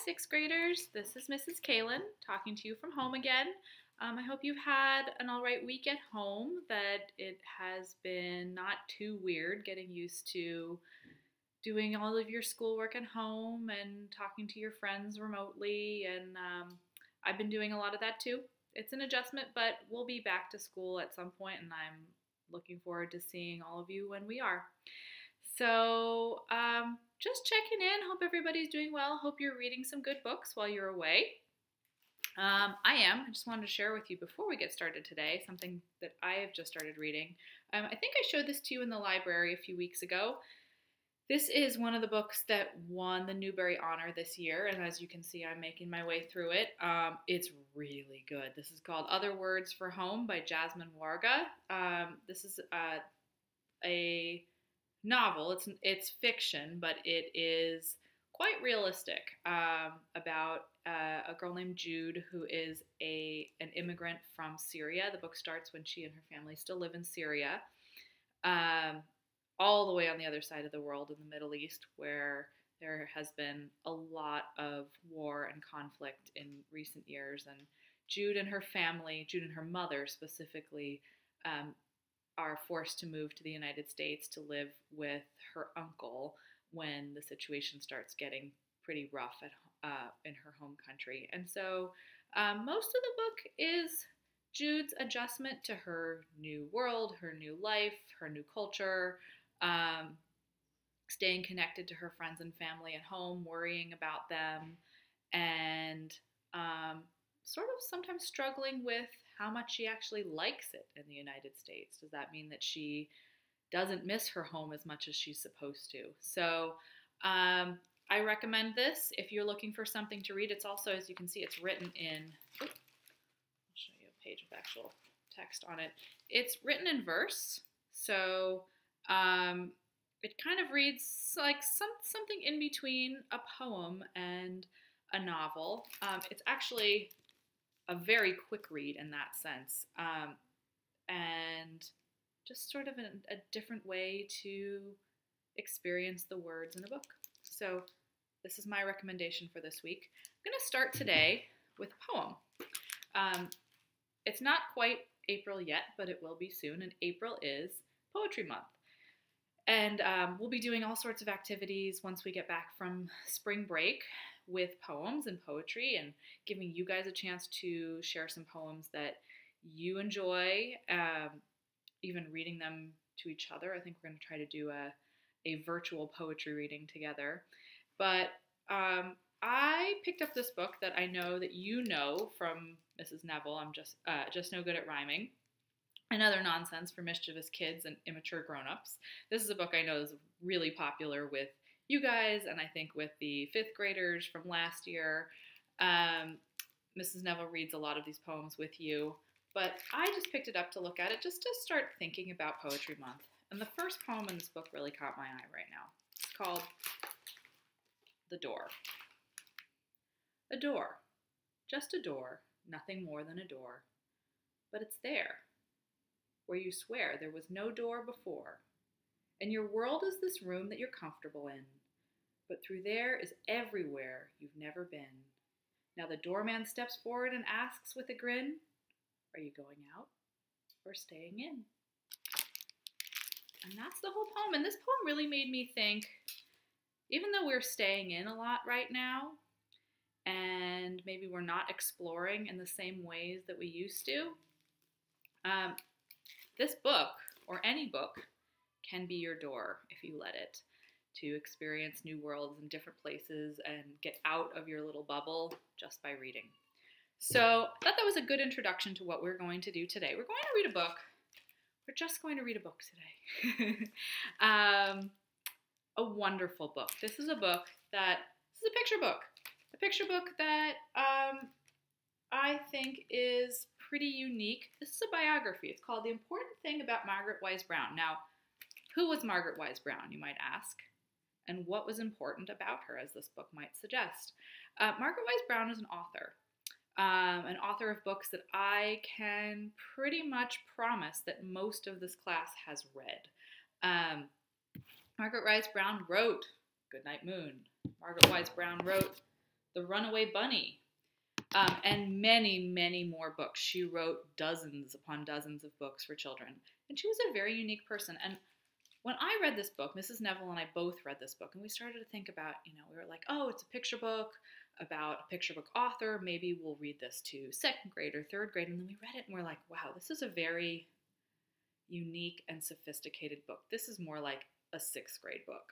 Hi, sixth graders. This is Mrs. Kalan talking to you from home again. I hope you've had an all right week at home, that it has been not too weird getting used to doing all of your schoolwork at home and talking to your friends remotely. And I've been doing a lot of that too. It's an adjustment, but we'll be back to school at some point, and I'm looking forward to seeing all of you when we are. So, just checking in. Hope everybody's doing well. Hope you're reading some good books while you're away. I am. I just wanted to share with you before we get started today something that I have just started reading. I think I showed this to you in the library a few weeks ago. This is one of the books that won the Newbery Honor this year, and as you can see, I'm making my way through it. It's really good. This is called Other Words for Home by Jasmine Warga. This is a novel. It's fiction, but it is quite realistic, about a girl named Jude who is an immigrant from Syria. The book starts when she and her family still live in Syria, all the way on the other side of the world in the Middle East, where there has been a lot of war and conflict in recent years. And Jude and her family, Jude and her mother specifically, are forced to move to the United States to live with her uncle when the situation starts getting pretty rough in her home country. And so most of the book is Jude's adjustment to her new world, her new life, her new culture, staying connected to her friends and family at home, worrying about them, and sort of sometimes struggling with how much she actually likes it in the United States. Does that mean that she doesn't miss her home as much as she's supposed to? So I recommend this if you're looking for something to read. It's also, as you can see, it's written in, I'll show you a page of actual text on it. It's written in verse, so it kind of reads like something in between a poem and a novel. It's actually a very quick read in that sense, and just sort of a different way to experience the words in a book. So this is my recommendation for this week. I'm going to start today with a poem. It's not quite April yet, but it will be soon, and April is Poetry Month. And we'll be doing all sorts of activities once we get back from spring break with poems and poetry, and giving you guys a chance to share some poems that you enjoy, even reading them to each other. I think we're going to try to do a virtual poetry reading together. But I picked up this book that I know that you know from Mrs. Neville. I'm just no good at rhyming. Another nonsense for mischievous kids and immature grown-ups. This is a book I know is really popular with you guys, and I think with the fifth graders from last year. Mrs. Neville reads a lot of these poems with you, but I just picked it up to look at it, just to start thinking about Poetry Month. And the first poem in this book really caught my eye right now. It's called The Door. A door. Just a door, nothing more than a door. But it's there, where you swear there was no door before. And your world is this room that you're comfortable in, but through there is everywhere you've never been. Now the doorman steps forward and asks with a grin, are you going out or staying in? And that's the whole poem. And this poem really made me think, even though we're staying in a lot right now, and maybe we're not exploring in the same ways that we used to, this book, or any book, can be your door if you let it, to experience new worlds and different places and get out of your little bubble just by reading. So I thought that was a good introduction to what we're going to do today. We're going to read a book. We're just going to read a book today. A wonderful book. This is a picture book. A picture book that I think is pretty unique. This is a biography. It's called The Important Thing About Margaret Wise Brown. Now, who was Margaret Wise Brown, you might ask? And what was important about her, as this book might suggest? Margaret Wise Brown is an author of books that I can pretty much promise that most of this class has read. Margaret Wise Brown wrote Goodnight Moon. Margaret Wise Brown wrote The Runaway Bunny, and many, many more books. She wrote dozens upon dozens of books for children. And she was a very unique person. And when I read this book, Mrs. Neville and I both read this book, and we started to think about, we were like, oh, it's a picture book about a picture book author. Maybe we'll read this to second grade or third grade. And then we read it and we're like, wow, this is a very unique and sophisticated book. This is more like a sixth grade book.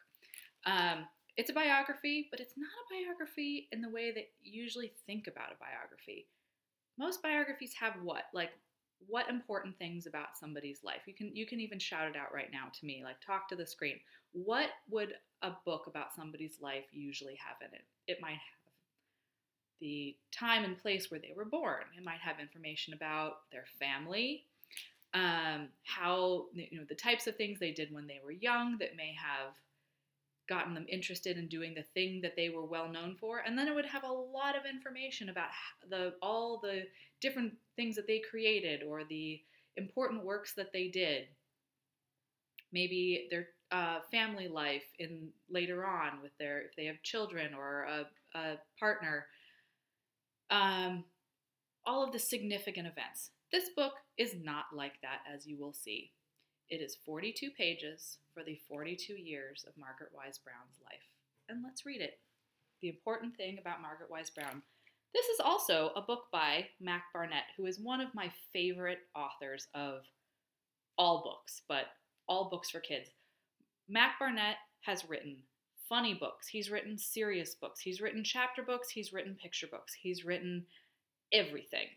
It's a biography, but it's not a biography in the way that you usually think about a biography. Most biographies have what? Like, what important things about somebody's life? You can even shout it out right now to me, like talk to the screen. What would a book about somebody's life usually have in it? It might have the time and place where they were born. It might have information about their family, how, the types of things they did when they were young that may have gotten them interested in doing the thing that they were well known for. And then it would have a lot of information about all the different things that they created or the important works that they did. Maybe their family life in later on with if they have children or a partner. All of the significant events. This book is not like that, as you will see. It is 42 pages for the 42 years of Margaret Wise Brown's life. And let's read it. The important thing about Margaret Wise Brown. This is also a book by Mac Barnett, who is one of my favorite authors of all books, but all books for kids. Mac Barnett has written funny books. He's written serious books. He's written chapter books. He's written picture books. He's written everything.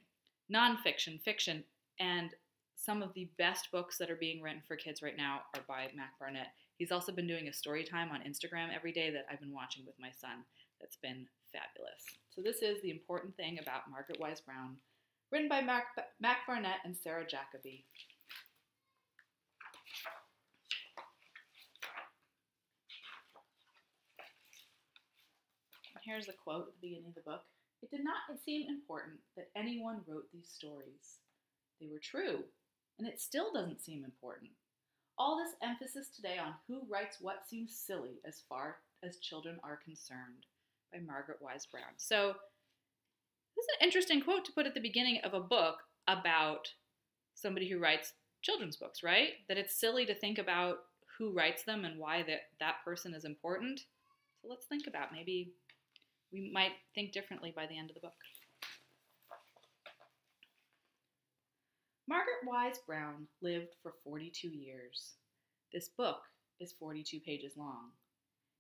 Nonfiction, fiction, and some of the best books that are being written for kids right now are by Mac Barnett. He's also been doing a story time on Instagram every day that I've been watching with my son. That's been fabulous. So this is The Important Thing About Margaret Wise Brown, written by Mac Barnett and Sarah Jacoby. And here's the quote at the beginning of the book. It did not seem important that anyone wrote these stories. They were true. And it still doesn't seem important. All this emphasis today on who writes what seems silly as far as children are concerned, by Margaret Wise Brown. So this is an interesting quote to put at the beginning of a book about somebody who writes children's books, right? That it's silly to think about who writes them and why that person is important. So let's think about, maybe we might think differently by the end of the book. Margaret Wise Brown lived for 42 years. This book is 42 pages long.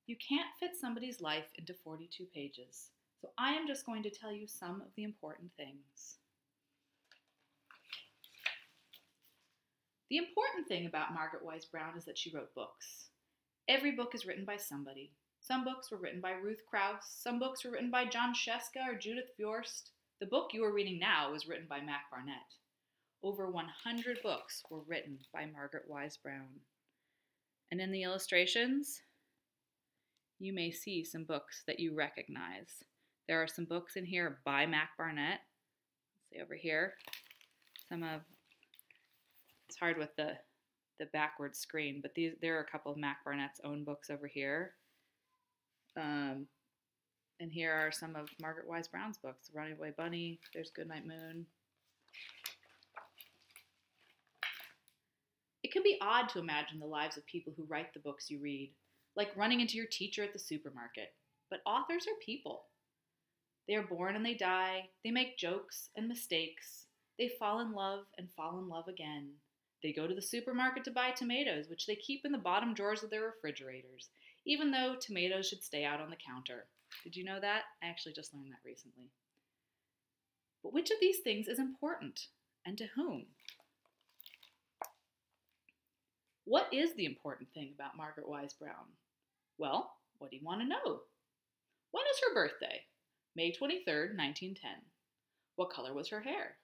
You can't fit somebody's life into 42 pages, so I am just going to tell you some of the important things. The important thing about Margaret Wise Brown is that she wrote books. Every book is written by somebody. Some books were written by Ruth Krauss, some books were written by John Sheska or Judith Viorst. The book you are reading now was written by Mac Barnett. Over 100 books were written by Margaret Wise Brown. And in the illustrations, you may see some books that you recognize. There are some books in here by Mac Barnett. See over here. It's hard with the backward screen, but there are a couple of Mac Barnett's own books over here. And here are some of Margaret Wise Brown's books. Runaway Bunny, there's Goodnight Moon. It can be odd to imagine the lives of people who write the books you read, like running into your teacher at the supermarket. But authors are people. They are born and they die. They make jokes and mistakes. They fall in love and fall in love again. They go to the supermarket to buy tomatoes, which they keep in the bottom drawers of their refrigerators, even though tomatoes should stay out on the counter. Did you know that? I actually just learned that recently. But which of these things is important, and to whom? What is the important thing about Margaret Wise Brown? Well, what do you want to know? When is her birthday? May 23rd, 1910. What color was her hair?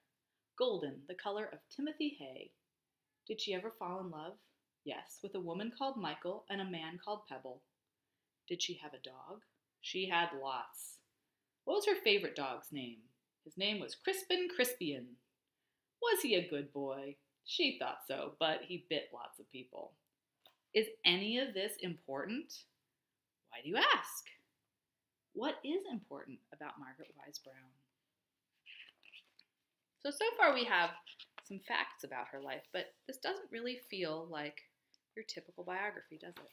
Golden, the color of Timothy Hay. Did she ever fall in love? Yes, with a woman called Michael and a man called Pebble. Did she have a dog? She had lots. What was her favorite dog's name? His name was Crispin Crispian. Was he a good boy? She thought so, but he bit lots of people. Is any of this important? Why do you ask? what is important about Margaret Wise Brown? So far we have some facts about her life, but this doesn't really feel like your typical biography, does it?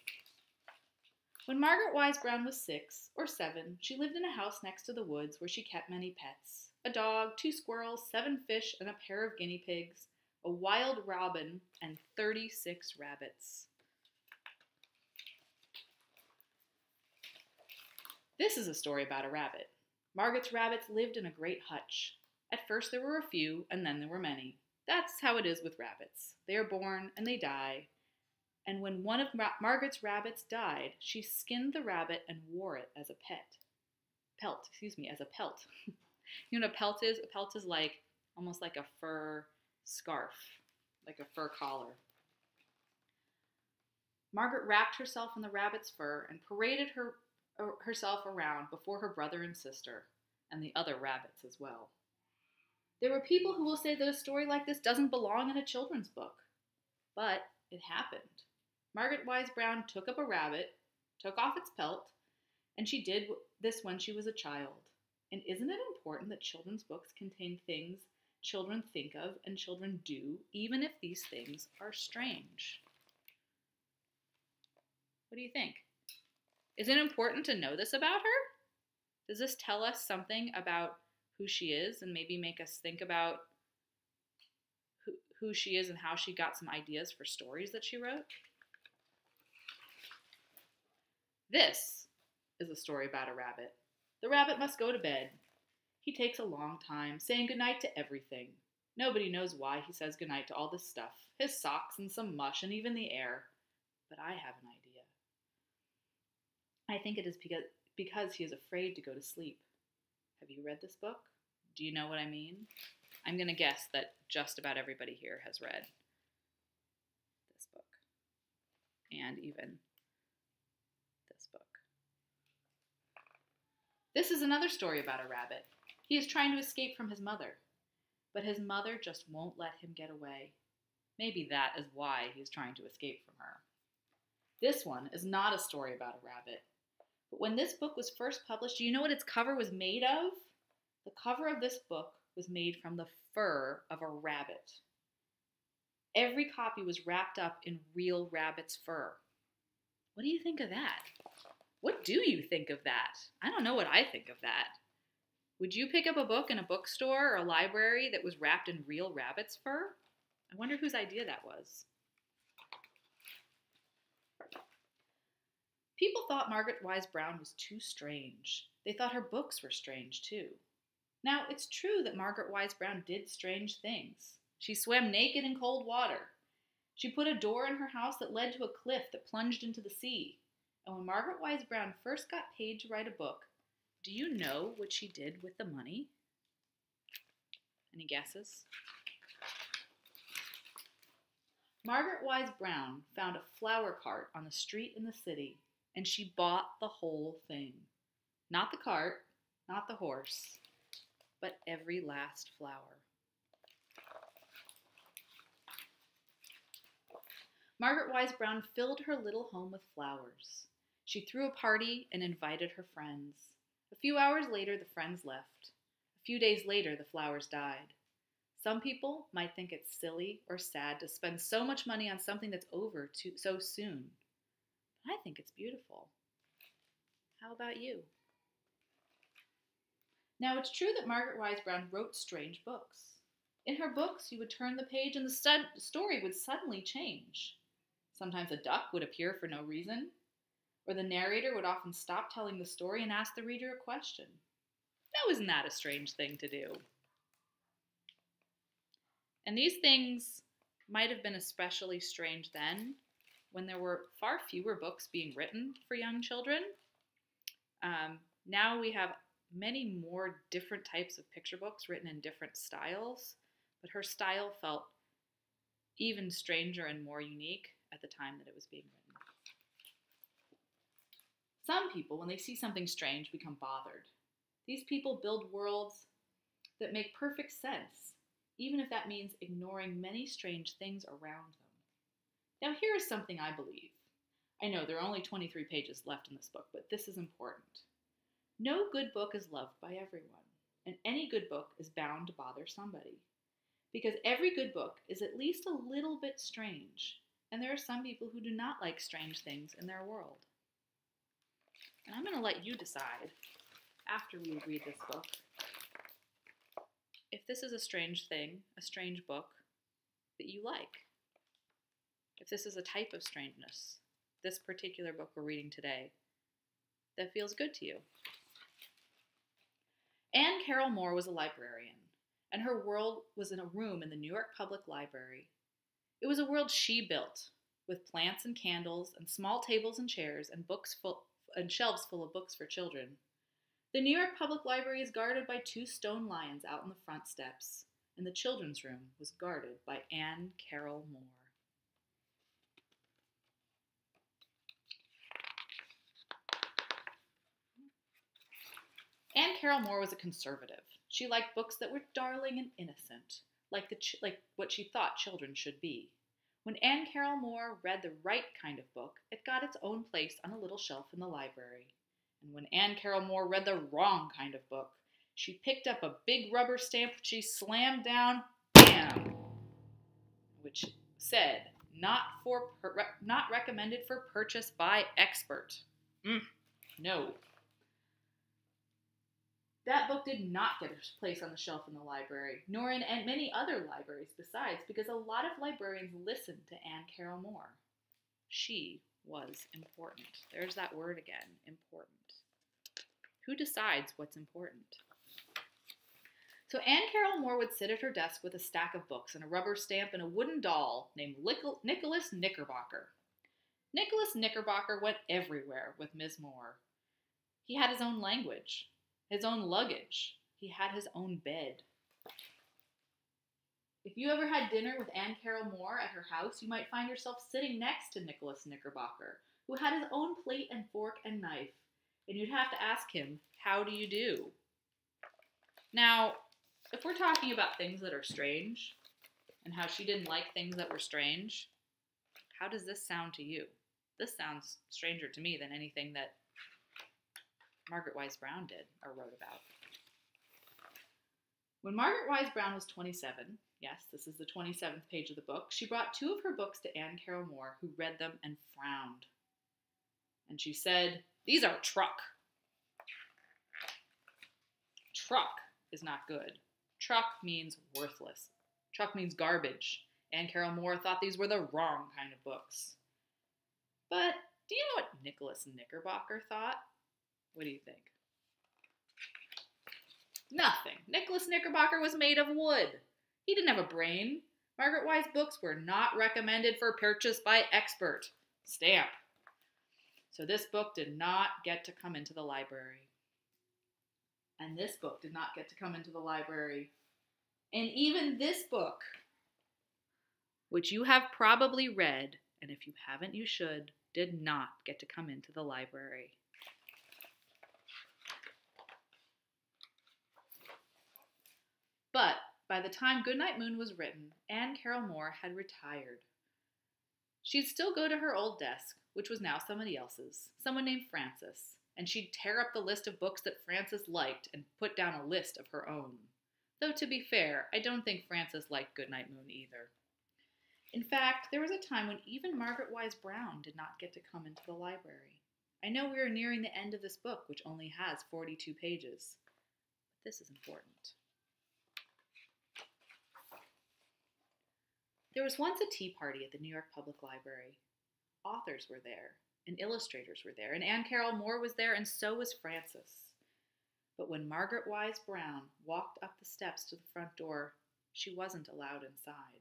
When Margaret Wise Brown was 6 or 7, she lived in a house next to the woods where she kept many pets: a dog, 2 squirrels, 7 fish, and a pair of guinea pigs, a wild robin, and 36 rabbits. This is a story about a rabbit. Margaret's rabbits lived in a great hutch. At first there were a few, and then there were many. That's how it is with rabbits. They are born and they die. And when one of Margaret's rabbits died, she skinned the rabbit and wore it as a pelt. You know what a pelt is? A pelt is like almost like a fur scarf, like a fur collar. Margaret wrapped herself in the rabbit's fur and paraded herself around before her brother and sister, and the other rabbits as well. There were people who will say that a story like this doesn't belong in a children's book, but it happened. Margaret Wise Brown took up a rabbit, took off its pelt, and she did this when she was a child. And isn't it important that children's books contain things children think of and children do, even if these things are strange? What do you think? Is it important to know this about her? Does this tell us something about who she is and maybe make us think about who she is and how she got some ideas for stories that she wrote? This is a story about a rabbit. The rabbit must go to bed. He takes a long time, saying goodnight to everything. Nobody knows why he says goodnight to all this stuff, his socks and some mush and even the air. But I have an idea. I think it is because he is afraid to go to sleep. Have you read this book? Do you know what I mean? I'm going to guess that just about everybody here has read this book. And even this book. This is another story about a rabbit. He is trying to escape from his mother, but his mother just won't let him get away. Maybe that is why he is trying to escape from her. This one is not a story about a rabbit. But when this book was first published, do you know what its cover was made of? The cover of this book was made from the fur of a rabbit. Every copy was wrapped up in real rabbit's fur. What do you think of that? What do you think of that? I don't know what I think of that. Would you pick up a book in a bookstore or a library that was wrapped in real rabbit's fur? I wonder whose idea that was. People thought Margaret Wise Brown was too strange. They thought her books were strange too. Now, it's true that Margaret Wise Brown did strange things. She swam naked in cold water. She put a door in her house that led to a cliff that plunged into the sea. And when Margaret Wise Brown first got paid to write a book, do you know what she did with the money? Any guesses? Margaret Wise Brown found a flower cart on the street in the city, and she bought the whole thing. Not the cart, not the horse, but every last flower. Margaret Wise Brown filled her little home with flowers. She threw a party and invited her friends. A few hours later, the friends left. A few days later, the flowers died. Some people might think it's silly or sad to spend so much money on something that's over so soon. But I think it's beautiful. How about you? Now, it's true that Margaret Wise Brown wrote strange books. In her books, you would turn the page and the story would suddenly change. Sometimes a duck would appear for no reason, or the narrator would often stop telling the story and ask the reader a question. Now, isn't that a strange thing to do? And these things might have been especially strange then, when there were far fewer books being written for young children. Now we have many more different types of picture books written in different styles, but her style felt even stranger and more unique at the time that it was being written. Some people, when they see something strange, become bothered. These people build worlds that make perfect sense, even if that means ignoring many strange things around them. Now, here is something I believe. I know there are only 23 pages left in this book, but this is important. No good book is loved by everyone, and any good book is bound to bother somebody. Because every good book is at least a little bit strange, and there are some people who do not like strange things in their world. And I'm going to let you decide, after we read this book, if this is a strange thing, a strange book, that you like. If this is a type of strangeness, this particular book we're reading today, that feels good to you. Anne Carroll Moore was a librarian, and her world was in a room in the New York Public Library. It was a world she built, with plants and candles and small tables and chairs and shelves full of books for children. The New York Public Library is guarded by 2 stone lions out on the front steps, and the children's room was guarded by Anne Carroll Moore. Anne Carroll Moore was a conservative. She liked books that were darling and innocent, like what she thought children should be. When Anne Carroll Moore read the right kind of book, it got its own place on a little shelf in the library. And when Anne Carroll Moore read the wrong kind of book, she picked up a big rubber stamp which she slammed down, bam, which said, not recommended for purchase by expert. No. That book did not get a place on the shelf in the library, nor in many other libraries besides, because a lot of librarians listened to Anne Carroll Moore. She was important. There's that word again, important. Who decides what's important? So Anne Carroll Moore would sit at her desk with a stack of books and a rubber stamp and a wooden doll named Nicholas Knickerbocker. Nicholas Knickerbocker went everywhere with Ms. Moore. He had his own language, his own luggage. He had his own bed. If you ever had dinner with Anne Carroll Moore at her house, you might find yourself sitting next to Nicholas Knickerbocker, who had his own plate and fork and knife, and you'd have to ask him, how do you do? Now, if we're talking about things that are strange, and how she didn't like things that were strange, how does this sound to you? This sounds stranger to me than anything that Margaret Wise Brown did or wrote about. When Margaret Wise Brown was 27, yes, this is the 27th page of the book, she brought 2 of her books to Anne Carroll Moore, who read them and frowned. And she said, "These are truck." Truck is not good. Truck means worthless. Truck means garbage. Anne Carroll Moore thought these were the wrong kind of books. But do you know what Nicholas Knickerbocker thought? What do you think? Nothing. Nicholas Knickerbocker was made of wood. He didn't have a brain. Margaret Wise books were not recommended for purchase by expert. Stamp. So this book did not get to come into the library. And this book did not get to come into the library. And even this book, which you have probably read, and if you haven't, you should, did not get to come into the library. But by the time Goodnight Moon was written, Anne Carroll Moore had retired. She'd still go to her old desk, which was now somebody else's, someone named Frances, and she'd tear up the list of books that Frances liked and put down a list of her own. Though to be fair, I don't think Frances liked Goodnight Moon either. In fact, there was a time when even Margaret Wise Brown did not get to come into the library. I know we are nearing the end of this book, which only has 42 pages, but this is important. There was once a tea party at the New York Public Library. Authors were there, and illustrators were there, and Anne Carroll Moore was there, and so was Frances. But when Margaret Wise Brown walked up the steps to the front door, she wasn't allowed inside.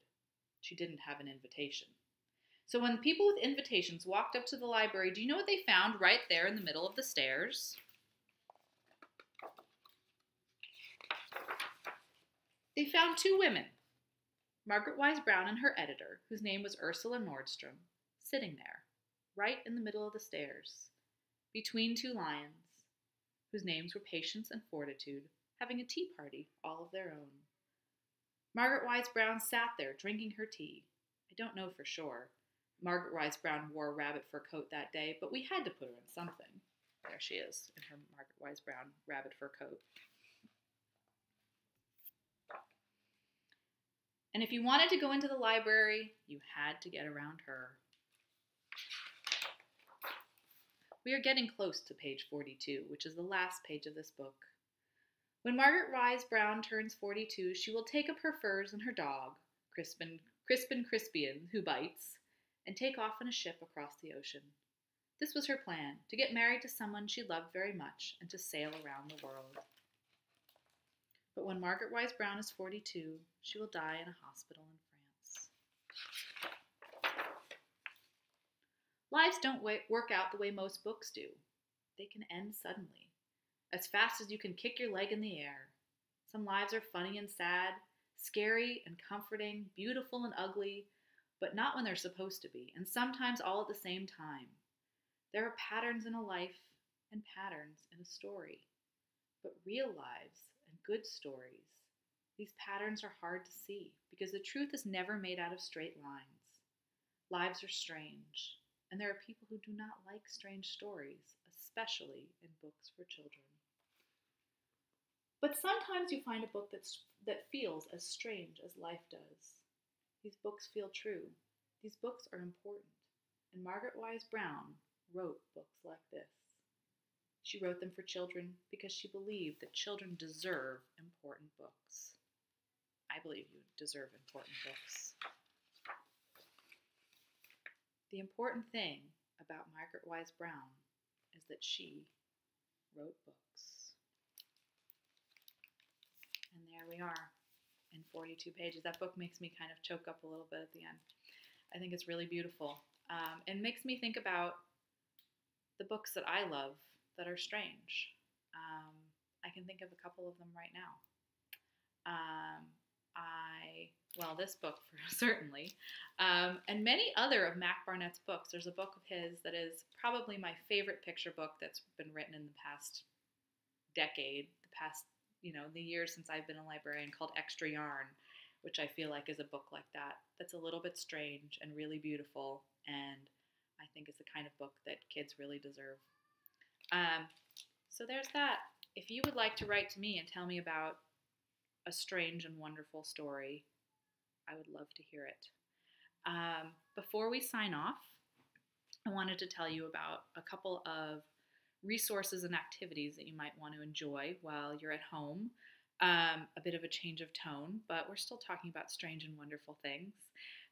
She didn't have an invitation. So when people with invitations walked up to the library, do you know what they found right there in the middle of the stairs? They found 2 women, Margaret Wise Brown and her editor, whose name was Ursula Nordstrom, sitting there, right in the middle of the stairs, between 2 lions, whose names were Patience and Fortitude, having a tea party all of their own. Margaret Wise Brown sat there drinking her tea. I don't know for sure. Margaret Wise Brown wore a rabbit fur coat that day, but we had to put her in something. There she is in her Margaret Wise Brown rabbit fur coat. And if you wanted to go into the library, you had to get around her. We are getting close to page 42, which is the last page of this book. When Margaret Wise Brown turns 42, she will take up her furs and her dog, Crispin Crispian, who bites, and take off on a ship across the ocean. This was her plan, to get married to someone she loved very much and to sail around the world. But when Margaret Wise Brown is 42, she will die in a hospital in France. Lives don't work out the way most books do. They can end suddenly, as fast as you can kick your leg in the air. Some lives are funny and sad, scary and comforting, beautiful and ugly, but not when they're supposed to be, and sometimes all at the same time. There are patterns in a life and patterns in a story. But real lives and good stories, these patterns are hard to see because the truth is never made out of straight lines. Lives are strange, and there are people who do not like strange stories, especially in books for children. But sometimes you find a book that feels as strange as life does. These books feel true. These books are important. And Margaret Wise Brown wrote books like this. She wrote them for children because she believed that children deserve important books. I believe you deserve important books. The important thing about Margaret Wise Brown is that she wrote books. And there we are in 42 pages. That book makes me kind of choke up a little bit at the end. I think it's really beautiful. And makes me think about the books that I love that are strange. I can think of a couple of them right now. This book certainly, and many other of Mac Barnett's books. There's a book of his that is probably my favorite picture book that's been written in the past decade, the years since I've been a librarian, called Extra Yarn, which I feel like is a book like that. That's a little bit strange and really beautiful, and I think it's the kind of book that kids really deserve. So there's that. If you would like to write to me and tell me about a strange and wonderful story, I would love to hear it. Before we sign off, I wanted to tell you about a couple of resources and activities that you might want to enjoy while you're at home. A bit of a change of tone, but we're still talking about strange and wonderful things.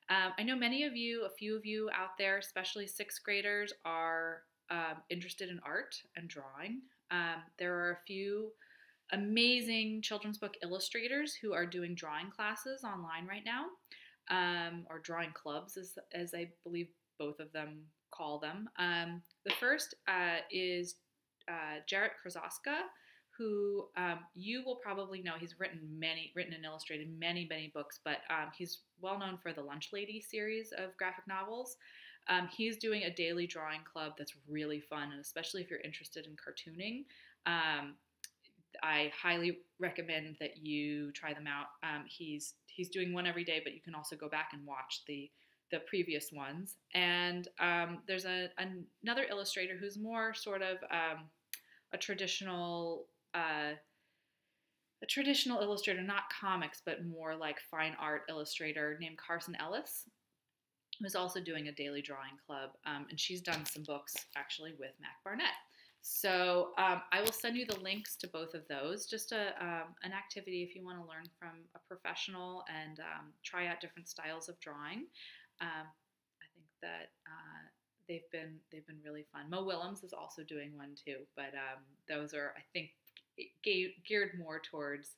I know a few of you out there, especially sixth graders, are interested in art and drawing. There are a few amazing children's book illustrators who are doing drawing classes online right now, or drawing clubs, as I believe both of them call them. The first is Jarrett Krasoska, who you will probably know. He's written and illustrated many books, but he's well known for the Lunch Lady series of graphic novels. He's doing a daily drawing club that's really fun, and especially if you're interested in cartooning, I highly recommend that you try them out. He's doing one every day, but you can also go back and watch the previous ones. And there's another illustrator who's more sort of a traditional illustrator, not comics, but more like fine art illustrator, named Carson Ellis, who's also doing a daily drawing club. And she's done some books actually with Mac Barnett. So I will send you the links to both of those. Just an activity if you want to learn from a professional and try out different styles of drawing. I think that they've been really fun. Mo Willems is also doing one too, but those are, I think, geared more towards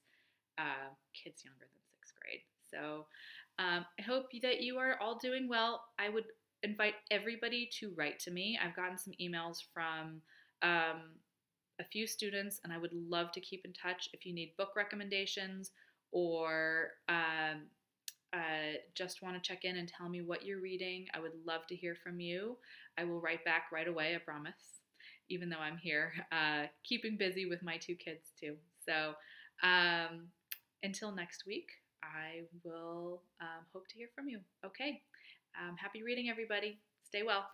kids younger than sixth grade. So I hope that you are all doing well. I would invite everybody to write to me. I've gotten some emails from a few students, and I would love to keep in touch if you need book recommendations or just want to check in and tell me what you're reading. I would love to hear from you. I will write back right away, I promise, even though I'm here keeping busy with my two kids too. So until next week, I will hope to hear from you. Okay. Happy reading, everybody. Stay well.